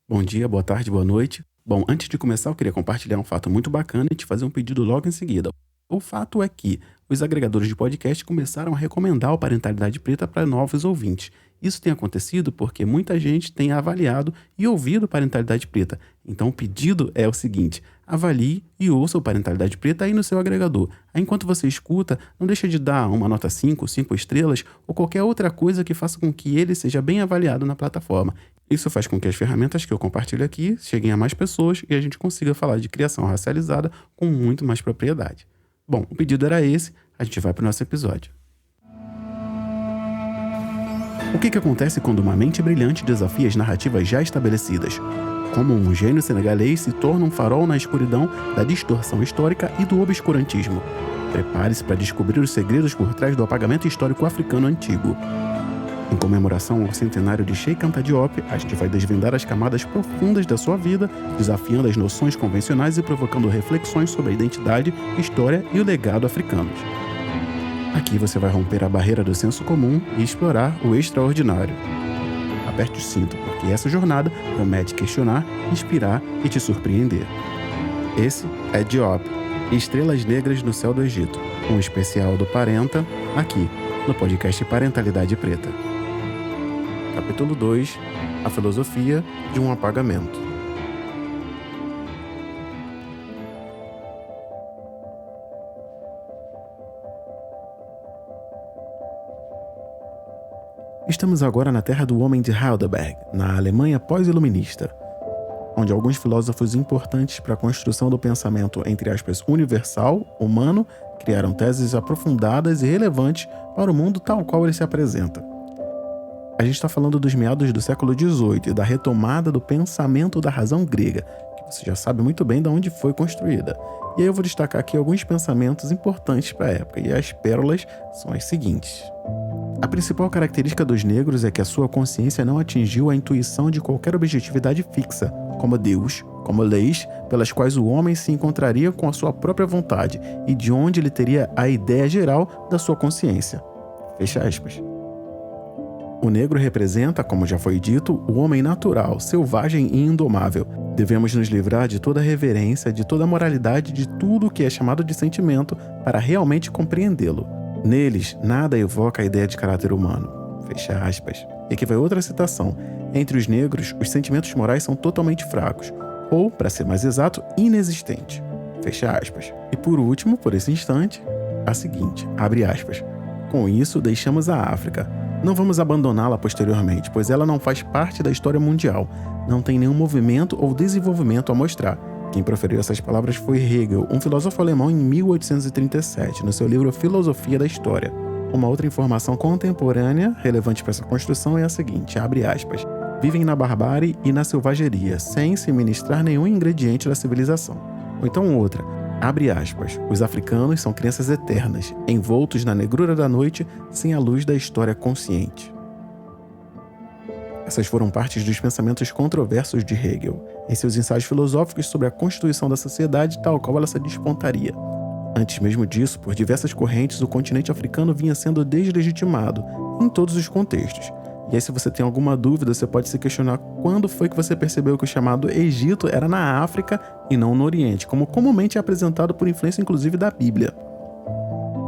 Bom dia, boa tarde, boa noite. Bom, antes de começar, eu queria compartilhar um fato muito bacana e te fazer um pedido logo em seguida. O fato é que os agregadores de podcast começaram a recomendar o Parentalidade Preta para novos ouvintes. Isso tem acontecido porque muita gente tem avaliado e ouvido Parentalidade Preta. Então o pedido é o seguinte: avalie e ouça o Parentalidade Preta aí no seu agregador. Aí, enquanto você escuta, não deixa de dar uma nota 5, 5 estrelas ou qualquer outra coisa que faça com que ele seja bem avaliado na plataforma. Isso faz com que as ferramentas que eu compartilho aqui cheguem a mais pessoas e a gente consiga falar de criação racializada com muito mais propriedade. Bom, o pedido era esse, a gente vai para o nosso episódio. O que acontece quando uma mente brilhante desafia as narrativas já estabelecidas? Como um gênio senegalês se torna um farol na escuridão da distorção histórica e do obscurantismo? Prepare-se para descobrir os segredos por trás do apagamento histórico africano antigo. Em comemoração ao centenário de Cheikh Anta Diop, a gente vai desvendar as camadas profundas da sua vida, desafiando as noções convencionais e provocando reflexões sobre a identidade, história e o legado africanos. Aqui você vai romper a barreira do senso comum e explorar o extraordinário. Aperte o cinto, porque essa jornada promete questionar, inspirar e te surpreender. Esse é Diop, Estrelas Negras no Céu do Egito, um especial do Parenta, aqui no podcast Parentalidade Preta. Capítulo 2, A Filosofia de um Apagamento. Estamos agora na terra do homem de Heidelberg, na Alemanha pós-iluminista, onde alguns filósofos importantes para a construção do pensamento, entre aspas, universal, humano, criaram teses aprofundadas e relevantes para o mundo tal qual ele se apresenta. A gente está falando dos meados do século XVIII e da retomada do pensamento da razão grega, que você já sabe muito bem de onde foi construída. E aí eu vou destacar aqui alguns pensamentos importantes para a época, e as pérolas são as seguintes. A principal característica dos negros é que a sua consciência não atingiu a intuição de qualquer objetividade fixa, como Deus, como leis, pelas quais o homem se encontraria com a sua própria vontade e de onde ele teria a ideia geral da sua consciência. Fecha aspas. O negro representa, como já foi dito, o homem natural, selvagem e indomável. Devemos nos livrar de toda reverência, de toda moralidade, de tudo o que é chamado de sentimento para realmente compreendê-lo. Neles, nada evoca a ideia de caráter humano. Fecha aspas. E aqui vai outra citação. Entre os negros, os sentimentos morais são totalmente fracos, ou, para ser mais exato, inexistentes. Fecha aspas. E por último, por esse instante, a seguinte, abre aspas. Com isso, deixamos a África. Não vamos abandoná-la posteriormente, pois ela não faz parte da história mundial. Não tem nenhum movimento ou desenvolvimento a mostrar. Quem proferiu essas palavras foi Hegel, um filósofo alemão em 1837, no seu livro Filosofia da História. Uma outra informação contemporânea relevante para essa construção é a seguinte, abre aspas, vivem na barbárie e na selvageria, sem se ministrar nenhum ingrediente da civilização. Ou então outra, abre aspas, os africanos são crianças eternas, envoltos na negrura da noite, sem a luz da história consciente. Essas foram partes dos pensamentos controversos de Hegel, em seus ensaios filosóficos sobre a constituição da sociedade tal qual ela se despontaria. Antes mesmo disso, por diversas correntes, o continente africano vinha sendo deslegitimado, em todos os contextos. E aí, se você tem alguma dúvida, você pode se questionar quando foi que você percebeu que o chamado Egito era na África e não no Oriente, como comumente é apresentado por influência inclusive da Bíblia.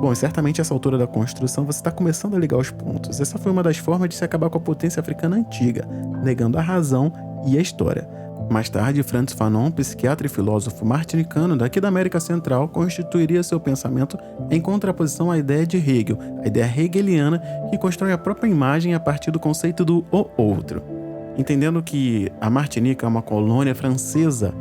Bom, e certamente a essa altura da construção você está começando a ligar os pontos. Essa foi uma das formas de se acabar com a potência africana antiga, negando a razão e a história. Mais tarde, Frantz Fanon, psiquiatra e filósofo martinicano daqui da América Central, constituiria seu pensamento em contraposição à ideia de Hegel, a ideia hegeliana que constrói a própria imagem a partir do conceito do o outro. Entendendo que a Martinica é uma colônia francesa,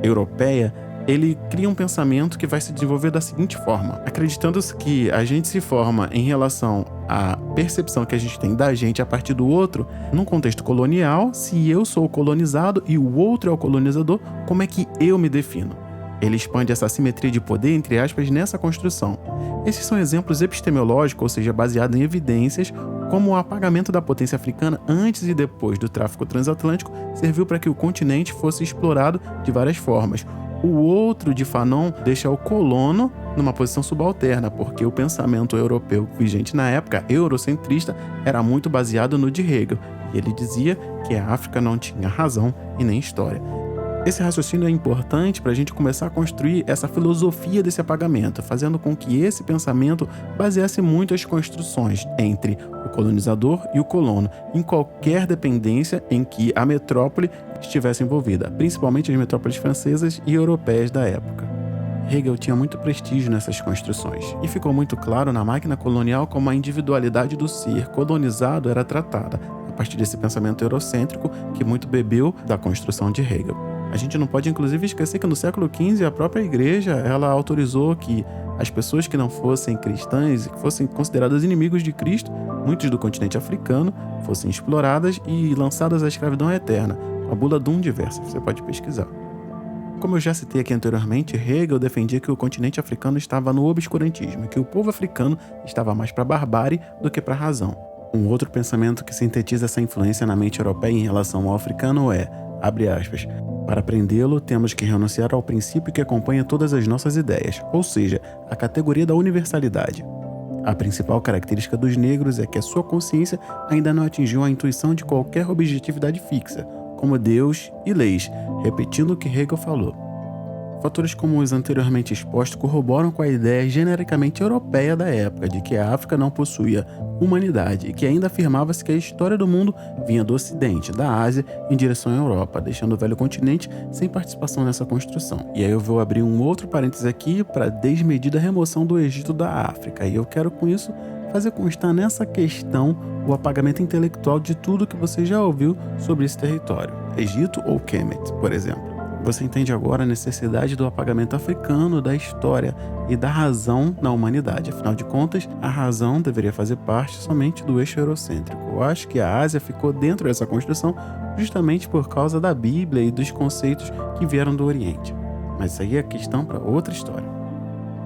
europeia, ele cria um pensamento que vai se desenvolver da seguinte forma, acreditando-se que a gente se forma em relação à percepção que a gente tem da gente a partir do outro, num contexto colonial, se eu sou o colonizado e o outro é o colonizador, como é que eu me defino? Ele expande essa assimetria de poder, entre aspas, nessa construção. Esses são exemplos epistemológicos, ou seja, baseados em evidências, como o apagamento da potência africana antes e depois do tráfico transatlântico serviu para que o continente fosse explorado de várias formas. O outro de Fanon deixa o colono numa posição subalterna, porque o pensamento europeu vigente na época, eurocentrista, era muito baseado no de Hegel. E ele dizia que a África não tinha razão e nem história. Esse raciocínio é importante para a gente começar a construir essa filosofia desse apagamento, fazendo com que esse pensamento baseasse muito as construções entre o colonizador e o colono, em qualquer dependência em que a metrópole estivesse envolvida, principalmente as metrópoles francesas e europeias da época. Hegel tinha muito prestígio nessas construções, e ficou muito claro na máquina colonial como a individualidade do ser colonizado era tratada, a partir desse pensamento eurocêntrico que muito bebeu da construção de Hegel. A gente não pode, inclusive, esquecer que no século XV a própria igreja ela autorizou que as pessoas que não fossem cristãs e que fossem consideradas inimigos de Cristo, muitos do continente africano, fossem exploradas e lançadas à escravidão eterna. A bula Dum Diversa, você pode pesquisar. Como eu já citei aqui anteriormente, Hegel defendia que o continente africano estava no obscurantismo e que o povo africano estava mais para a barbárie do que para a razão. Um outro pensamento que sintetiza essa influência na mente europeia em relação ao africano é, abre aspas, para aprendê-lo, temos que renunciar ao princípio que acompanha todas as nossas ideias, ou seja, a categoria da universalidade. A principal característica dos negros é que a sua consciência ainda não atingiu a intuição de qualquer objetividade fixa, como Deus e leis, repetindo o que Hegel falou. Fatores como os anteriormente expostos corroboram com a ideia genericamente europeia da época de que a África não possuía humanidade e que ainda afirmava-se que a história do mundo vinha do Ocidente, da Ásia, em direção à Europa, deixando o velho continente sem participação nessa construção. E aí eu vou abrir um outro parênteses aqui para a desmedida remoção do Egito da África, e eu quero com isso fazer constar nessa questão o apagamento intelectual de tudo que você já ouviu sobre esse território, Egito ou Kemet, por exemplo. Você entende agora a necessidade do apagamento africano da história e da razão na humanidade. Afinal de contas, a razão deveria fazer parte somente do eixo eurocêntrico. Eu acho que a Ásia ficou dentro dessa construção justamente por causa da Bíblia e dos conceitos que vieram do Oriente. Mas isso aí é questão para outra história.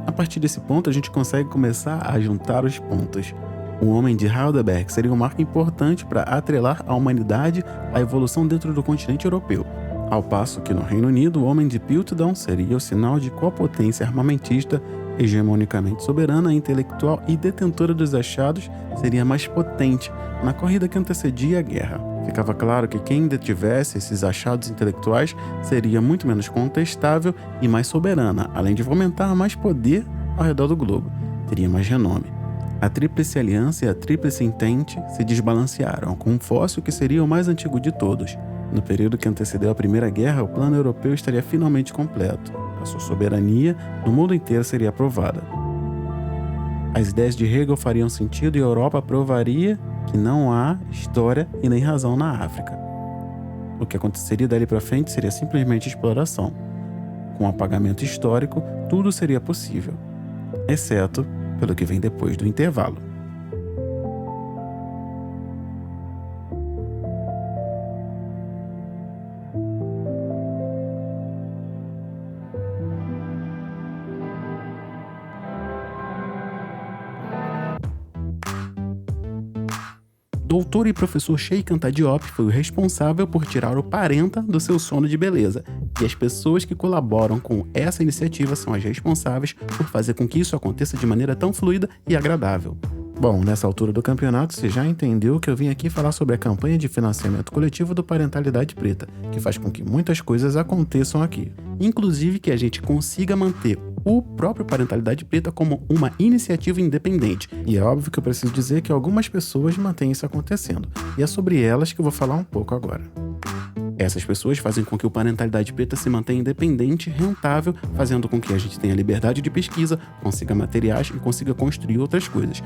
A partir desse ponto, a gente consegue começar a juntar os pontos. O homem de Heidelberg seria um marco importante para atrelar a humanidade à evolução dentro do continente europeu. Ao passo que no Reino Unido, o homem de Piltdown seria o sinal de qual potência armamentista, hegemonicamente soberana, intelectual e detentora dos achados seria mais potente na corrida que antecedia a guerra. Ficava claro que quem detivesse esses achados intelectuais seria muito menos contestável e mais soberana, além de fomentar mais poder ao redor do globo. Teria mais renome. A Tríplice Aliança e a Tríplice Entente se desbalancearam, com um fóssil que seria o mais antigo de todos. No período que antecedeu a Primeira Guerra, o plano europeu estaria finalmente completo. A sua soberania no mundo inteiro seria aprovada. As ideias de Hegel fariam sentido e a Europa provaria que não há história e nem razão na África. O que aconteceria dali para frente seria simplesmente exploração. Com o apagamento histórico, tudo seria possível, exceto pelo que vem depois do intervalo. Doutor e professor Cheikh Anta Diop foi o responsável por tirar o parenta do seu sono de beleza, e as pessoas que colaboram com essa iniciativa são as responsáveis por fazer com que isso aconteça de maneira tão fluida e agradável. Bom, nessa altura do campeonato, você já entendeu que eu vim aqui falar sobre a campanha de financiamento coletivo do Parentalidade Preta, que faz com que muitas coisas aconteçam aqui. Inclusive que a gente consiga manter o próprio Parentalidade Preta como uma iniciativa independente. E é óbvio que eu preciso dizer que algumas pessoas mantêm isso acontecendo. E é sobre elas que eu vou falar um pouco agora. Essas pessoas fazem com que o Parentalidade Preta se mantenha independente, rentável, fazendo com que a gente tenha liberdade de pesquisa, consiga materiais e consiga construir outras coisas.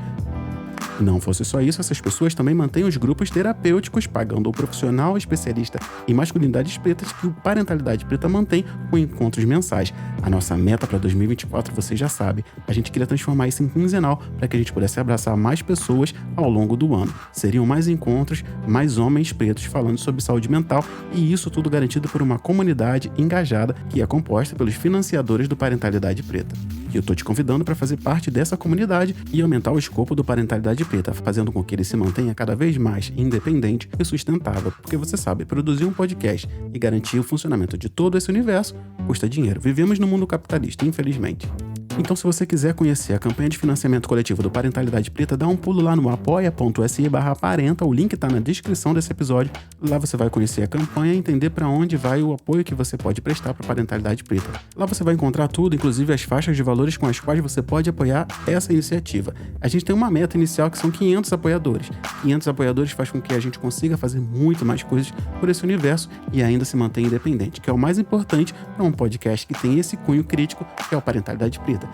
Não fosse só isso, essas pessoas também mantêm os grupos terapêuticos, pagando o profissional especialista em masculinidades pretas que o Parentalidade Preta mantém com encontros mensais. A nossa meta para 2024, você já sabe, a gente queria transformar isso em quinzenal para que a gente pudesse abraçar mais pessoas ao longo do ano. Seriam mais encontros, mais homens pretos falando sobre saúde mental, e isso tudo garantido por uma comunidade engajada que é composta pelos financiadores do Parentalidade Preta. E eu tô te convidando para fazer parte dessa comunidade e aumentar o escopo do Parentalidade Preta, fazendo com que ele se mantenha cada vez mais independente e sustentável, porque você sabe, produzir um podcast e garantir o funcionamento de todo esse universo custa dinheiro. Vivemos no mundo capitalista, infelizmente. Então, se você quiser conhecer a campanha de financiamento coletivo do Parentalidade Preta, dá um pulo lá no apoia.se/parenta, o link tá na descrição desse episódio. Lá você vai conhecer a campanha e entender para onde vai o apoio que você pode prestar para Parentalidade Preta. Lá você vai encontrar tudo, inclusive as faixas de valores com as quais você pode apoiar essa iniciativa. A gente tem uma meta inicial que são 500 apoiadores. 500 apoiadores faz com que a gente consiga fazer muito mais coisas por esse universo e ainda se manter independente, que é o mais importante para um podcast que tem esse cunho crítico, que é o Parentalidade Preta.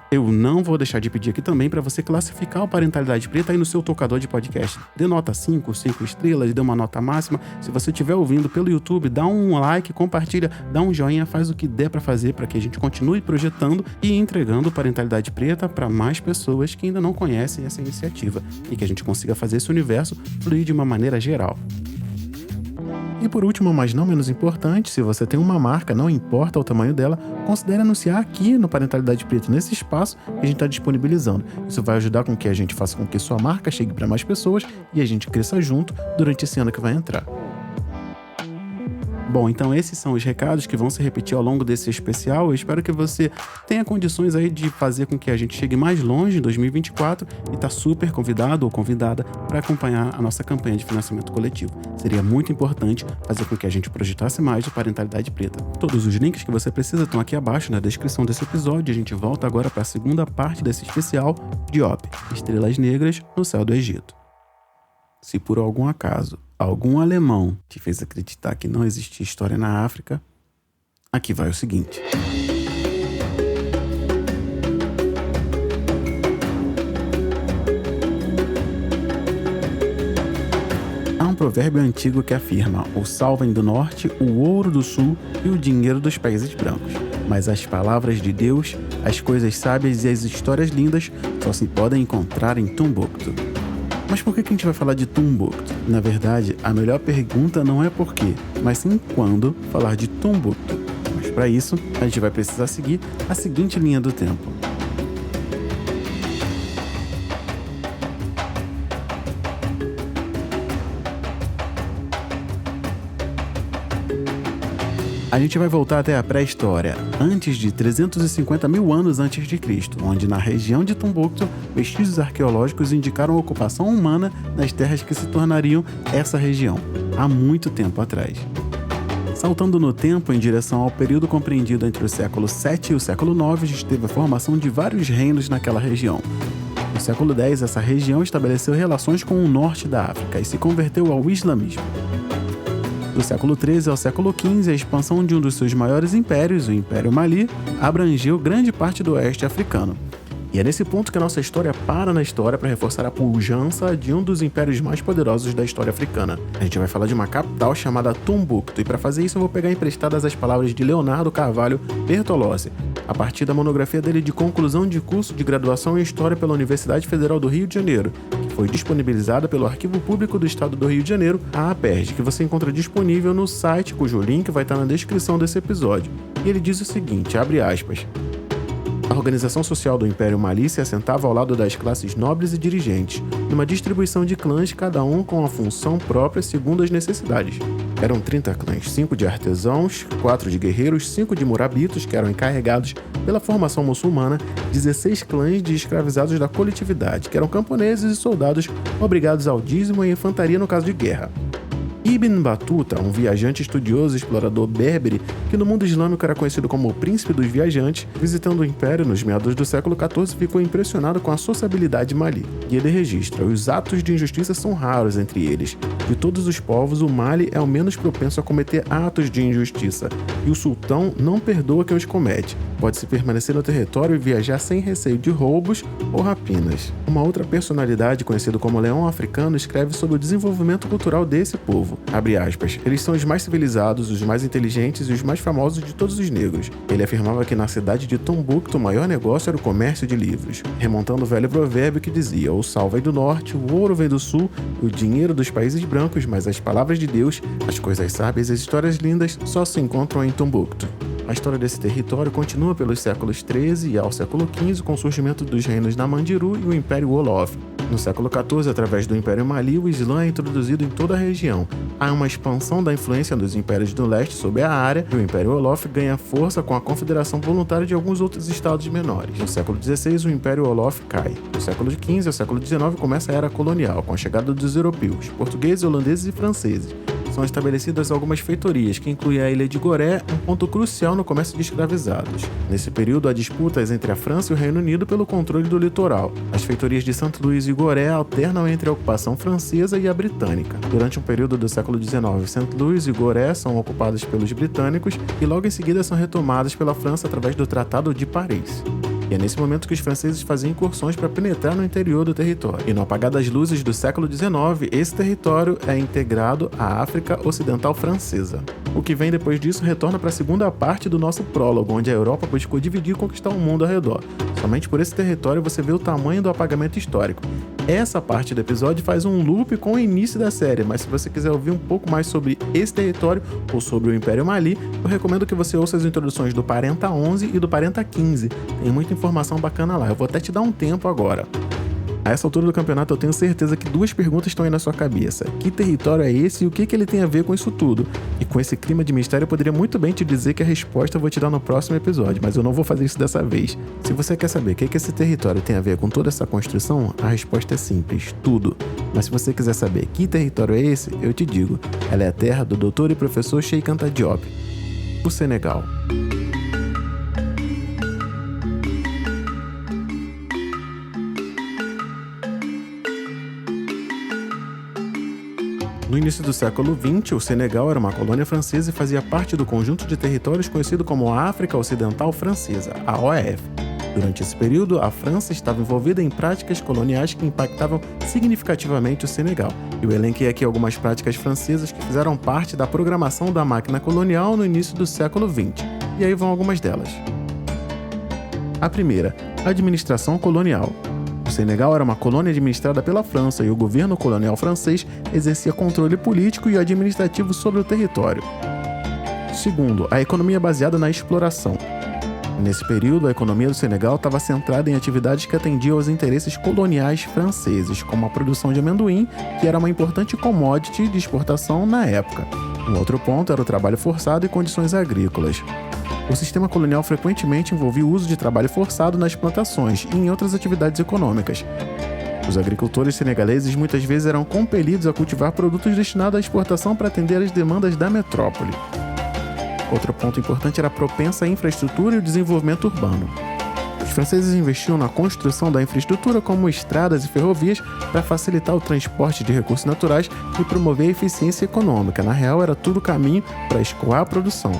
Eu não vou deixar de pedir aqui também para você classificar o Parentalidade Preta aí no seu tocador de podcast. Dê nota 5 estrelas, dê uma nota máxima. Se você estiver ouvindo pelo YouTube, dá um like, compartilha, dá um joinha, faz o que der para fazer para que a gente continue projetando e entregando Parentalidade Preta para mais pessoas que ainda não conhecem essa iniciativa e que a gente consiga fazer esse universo fluir de uma maneira geral. E por último, mas não menos importante, se você tem uma marca, não importa o tamanho dela, considere anunciar aqui no Parentalidade Preta, nesse espaço que a gente está disponibilizando. Isso vai ajudar com que a gente faça com que sua marca chegue para mais pessoas e a gente cresça junto durante esse ano que vai entrar. Bom, então esses são os recados que vão se repetir ao longo desse especial. Eu espero que você tenha condições aí de fazer com que a gente chegue mais longe em 2024 e tá super convidado ou convidada para acompanhar a nossa campanha de financiamento coletivo. Seria muito importante fazer com que a gente projetasse mais o Parentalidade Preta. Todos os links que você precisa estão aqui abaixo na descrição desse episódio. A gente volta agora para a segunda parte desse especial de Diop, Estrelas Negras no Céu do Egito. Se por algum acaso algum alemão te fez acreditar que não existia história na África, aqui vai o seguinte. Há um provérbio antigo que afirma: o sal vem do norte, o ouro do sul e o dinheiro dos países brancos. Mas as palavras de Deus, as coisas sábias e as histórias lindas só se podem encontrar em Tombuctu. Mas por que a gente vai falar de Tombuctu? Na verdade, a melhor pergunta não é por quê, mas sim quando falar de Tombuctu. Mas para isso, a gente vai precisar seguir a seguinte linha do tempo. A gente vai voltar até a pré-história, antes de 350 mil anos antes de Cristo, onde na região de Tombuctu, vestígios arqueológicos indicaram a ocupação humana nas terras que se tornariam essa região, há muito tempo atrás. Saltando no tempo em direção ao período compreendido entre o século VII e o século IX, esteve a formação de vários reinos naquela região. No século X, essa região estabeleceu relações com o norte da África e se converteu ao islamismo. Do século XIII ao século XV, a expansão de um dos seus maiores impérios, o Império Mali, abrangeu grande parte do oeste africano. E é nesse ponto que a nossa história para na história para reforçar a pujança de um dos impérios mais poderosos da história africana. A gente vai falar de uma capital chamada Tombuctu, e para fazer isso eu vou pegar emprestadas as palavras de Leonardo Carvalho Bertolozzi, a partir da monografia dele de conclusão de curso de graduação em História pela Universidade Federal do Rio de Janeiro, que foi disponibilizada pelo Arquivo Público do Estado do Rio de Janeiro, a APERJ, que você encontra disponível no site, cujo link vai estar na descrição desse episódio. E ele diz o seguinte, abre aspas: a organização social do Império Mali se assentava ao lado das classes nobres e dirigentes, numa distribuição de clãs, cada um com a função própria segundo as necessidades. Eram 30 clãs, 5 de artesãos, 4 de guerreiros, 5 de murabitos, que eram encarregados pela formação muçulmana, 16 clãs de escravizados da coletividade, que eram camponeses e soldados obrigados ao dízimo e infantaria no caso de guerra. Ibn Battuta, um viajante estudioso e explorador berbere, que no mundo islâmico era conhecido como o príncipe dos viajantes, visitando o império nos meados do século XIV, ficou impressionado com a sociabilidade Mali. E ele registra: os atos de injustiça são raros entre eles. De todos os povos, o Mali é o menos propenso a cometer atos de injustiça, e o sultão não perdoa quem os comete. Pode-se permanecer no território e viajar sem receio de roubos ou rapinas. Uma outra personalidade, conhecido como Leão Africano, escreve sobre o desenvolvimento cultural desse povo. Abre aspas, eles são os mais civilizados, os mais inteligentes e os mais famosos de todos os negros. Ele afirmava que na cidade de Tombuctu o maior negócio era o comércio de livros, remontando o velho provérbio que dizia: o sal vem do norte, o ouro vem do sul, o dinheiro dos países brancos, mas as palavras de Deus, as coisas sábias e as histórias lindas só se encontram em Tombuctu. A história desse território continua pelos séculos XIII e ao século XV, com o surgimento dos reinos Namandiru e o Império Wolof. No século XIV, através do Império Mali, o Islã é introduzido em toda a região. Há uma expansão da influência dos impérios do leste sobre a área e o Império Olof ganha força com a confederação voluntária de alguns outros estados menores. No século XVI, o Império Olof cai. No século XV ao século XIX começa a Era Colonial, com a chegada dos europeus, portugueses, holandeses e franceses. São estabelecidas algumas feitorias, que incluem a ilha de Gorée, um ponto crucial no comércio de escravizados. Nesse período, há disputas entre a França e o Reino Unido pelo controle do litoral. As feitorias de St. Louis e Gorée alternam entre a ocupação francesa e a britânica. Durante um período do século XIX, St. Louis e Gorée são ocupadas pelos britânicos e logo em seguida são retomadas pela França através do Tratado de Paris. E é nesse momento que os franceses faziam incursões para penetrar no interior do território. E no apagar das luzes do século XIX, esse território é integrado à África Ocidental Francesa. O que vem depois disso retorna para a segunda parte do nosso prólogo, onde a Europa buscou dividir e conquistar o mundo ao redor. Somente por esse território você vê o tamanho do apagamento histórico. Essa parte do episódio faz um loop com o início da série, mas se você quiser ouvir um pouco mais sobre esse território ou sobre o Império Mali, eu recomendo que você ouça as introduções do Parenta 11 e do Parenta 15. Tem muita informação bacana lá, eu vou até te dar um tempo agora. A essa altura do campeonato eu tenho certeza que duas perguntas estão aí na sua cabeça. Que território é esse e o que ele tem a ver com isso tudo? E com esse clima de mistério eu poderia muito bem te dizer que a resposta eu vou te dar no próximo episódio, mas eu não vou fazer isso dessa vez. Se você quer saber o que esse território tem a ver com toda essa construção, a resposta é simples, tudo. Mas se você quiser saber que território é esse, eu te digo, ela é a terra do doutor e professor Cheikh Anta Diop, o Senegal. No início do século XX, o Senegal era uma colônia francesa e fazia parte do conjunto de territórios conhecido como a África Ocidental Francesa, a OEF. Durante esse período, a França estava envolvida em práticas coloniais que impactavam significativamente o Senegal. Eu elenquei aqui algumas práticas francesas que fizeram parte da programação da máquina colonial no início do século XX. E aí vão algumas delas. A primeira, a administração colonial. O Senegal era uma colônia administrada pela França e o governo colonial francês exercia controle político e administrativo sobre o território. Segundo, a economia baseada na exploração. Nesse período, a economia do Senegal estava centrada em atividades que atendiam aos interesses coloniais franceses, como a produção de amendoim, que era uma importante commodity de exportação na época. Um outro ponto era o trabalho forçado e condições agrícolas. O sistema colonial frequentemente envolvia o uso de trabalho forçado nas plantações e em outras atividades econômicas. Os agricultores senegaleses muitas vezes eram compelidos a cultivar produtos destinados à exportação para atender às demandas da metrópole. Outro ponto importante era a propensa infraestrutura e o desenvolvimento urbano. Os franceses investiam na construção da infraestrutura como estradas e ferrovias para facilitar o transporte de recursos naturais e promover a eficiência econômica. Na real, era tudo caminho para escoar a produção.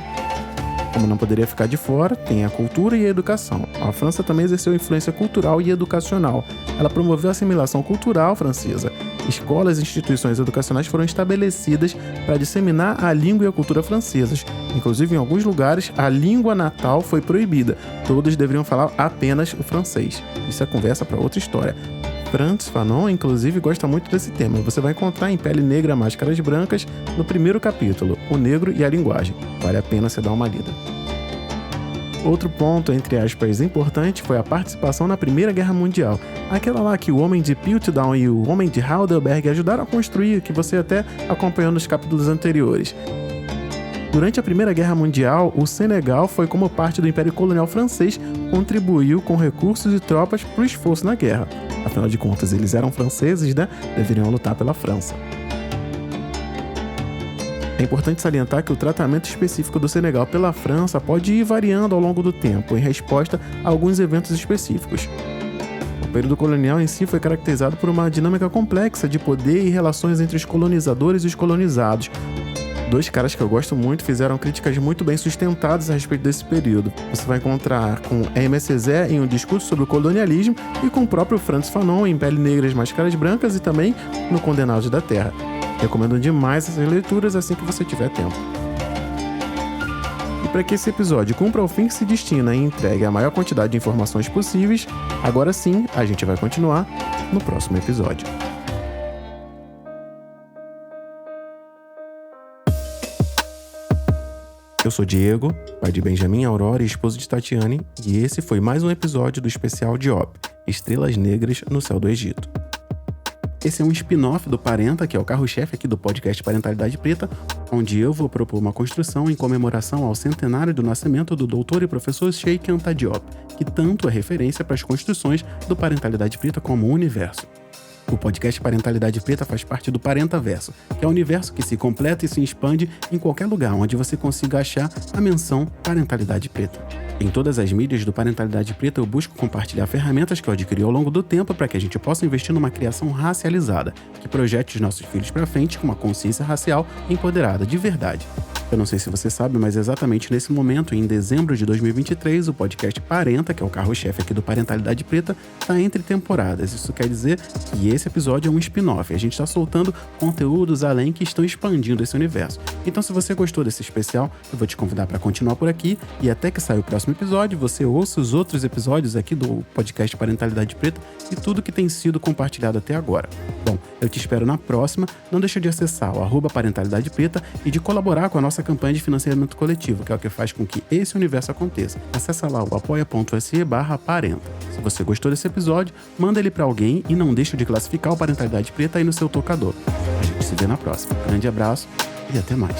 Como não poderia ficar de fora, tem a cultura e a educação. A França também exerceu influência cultural e educacional. Ela promoveu a assimilação cultural francesa. Escolas e instituições educacionais foram estabelecidas para disseminar a língua e a cultura francesas. Inclusive, em alguns lugares, a língua natal foi proibida. Todos deveriam falar apenas o francês. Isso é conversa para outra história. Frantz Fanon, inclusive, gosta muito desse tema. Você vai encontrar em Pele Negra, Máscaras Brancas, no primeiro capítulo, O Negro e a Linguagem. Vale a pena você dar uma lida. Outro ponto, entre aspas, importante foi a participação na Primeira Guerra Mundial. Aquela lá que o Homem de Piltdown e o Homem de Heidelberg ajudaram a construir, que você até acompanhou nos capítulos anteriores. Durante a Primeira Guerra Mundial, o Senegal foi, como parte do Império Colonial Francês, contribuiu com recursos e tropas para o esforço na guerra. Afinal de contas, eles eram franceses, né? Deveriam lutar pela França. É importante salientar que o tratamento específico do Senegal pela França pode ir variando ao longo do tempo, em resposta a alguns eventos específicos. O período colonial em si foi caracterizado por uma dinâmica complexa de poder e relações entre os colonizadores e os colonizados. Dois caras que eu gosto muito fizeram críticas muito bem sustentadas a respeito desse período. Você vai encontrar com Aimé Césaire em Um Discurso sobre o Colonialismo e com o próprio Frantz Fanon em Pele Negra e Máscaras Brancas e também no Condenados da Terra. Recomendo demais essas leituras assim que você tiver tempo. E para que esse episódio cumpra o fim que se destina e entregue a maior quantidade de informações possíveis, agora sim a gente vai continuar no próximo episódio. Eu sou Diego, pai de Benjamin, Aurora e esposo de Tatiane, e esse foi mais um episódio do especial Diop, Estrelas Negras no Céu do Egito. Esse é um spin-off do Parenta, que é o carro-chefe aqui do podcast Parentalidade Preta, onde eu vou propor uma construção em comemoração ao centenário do nascimento do doutor e professor Sheikh Anta Diop, que tanto é referência para as construções do Parentalidade Preta como o universo. O podcast Parentalidade Preta faz parte do Parentaverso, que é o universo que se completa e se expande em qualquer lugar onde você consiga achar a menção Parentalidade Preta. Em todas as mídias do Parentalidade Preta eu busco compartilhar ferramentas que eu adquiri ao longo do tempo para que a gente possa investir numa criação racializada, que projete os nossos filhos para frente com uma consciência racial empoderada de verdade. Eu não sei se você sabe, mas exatamente nesse momento, em dezembro de 2023, o podcast Parenta, que é o carro-chefe aqui do Parentalidade Preta, está entre temporadas. Isso quer dizer que esse episódio é um spin-off. A gente está soltando conteúdos além que estão expandindo esse universo. Então, se você gostou desse especial, eu vou te convidar para continuar por aqui e até que saia o próximo episódio, você ouça os outros episódios aqui do podcast Parentalidade Preta e tudo que tem sido compartilhado até agora. Bom, eu te espero na próxima. Não deixa de acessar o @Parentalidade Preta e de colaborar com a nossa campanha de financiamento coletivo, que é o que faz com que esse universo aconteça. Acessa lá o apoia.se/parenta. Se você gostou desse episódio, manda ele para alguém e não deixa de classificar o Parentalidade Preta aí no seu tocador. A gente se vê na próxima. Grande abraço e até mais.